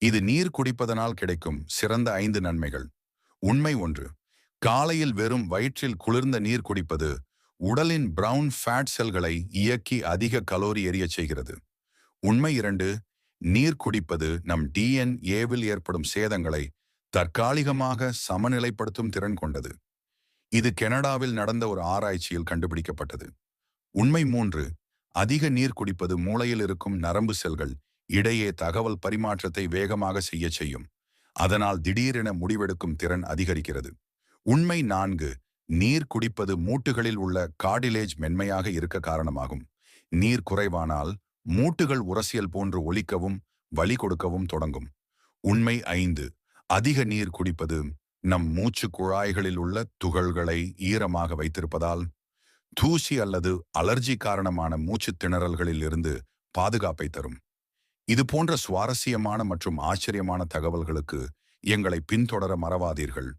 இது நீர் குடிப்பதனால் கிடைக்கும் சிறந்த 5 நன்மைகள். உண்மை 1. காலையில் வெறும் வயிற்றில் குளிர்ந்த நீர் குடிப்பது உடலின் பிரவுன் ஃபேட் செல்களை இயக்கி அதிக கலோரி எரியச் செய்கிறது. உண்மை 2. நீர் குடிப்பது நம் டிஎன்ஏவில் ஏற்படும் சேதங்களை தற்காலிகமாக சமநிலைப்படுத்தும் திறன் கொண்டது. இது கனடாவில் நடந்த ஒரு ஆராய்ச்சியில் கண்டுபிடிக்கப்பட்டது. உண்மை 3. அதிக நீர் குடிப்பது மூளையில் இருக்கும் நரம்பு செல்கள் இடையே தகவல் பரிமாற்றத்தை வேகமாக செய்யச் செய்யும். அதனால் திடீரென முடிவெடுக்கும் திறன் அதிகரிக்கிறது. உண்மை 4. நீர் குடிப்பது மூட்டுகளில் உள்ள கார்டிலேஜ் மென்மையாக இருக்க காரணமாகும். நீர் குறைவானால் மூட்டுகள் உரசியல் போன்று ஒலிக்கவும் வலி கொடுக்கவும் தொடங்கும். உண்மை 5. அதிக நீர் குடிப்பது நம் மூச்சு குழாய்களில் உள்ள துகள்களை ஈரமாக வைத்திருப்பதால் தூசி அல்லது அலர்ஜி காரணமான மூச்சுத் திணறல்களில் இருந்து பாதுகாப்பை தரும். இது போன்ற சுவாரஸ்யமான மற்றும் ஆச்சரியமான தகவல்களுக்கு எங்களை பின்தொடர மறவாதீர்கள்.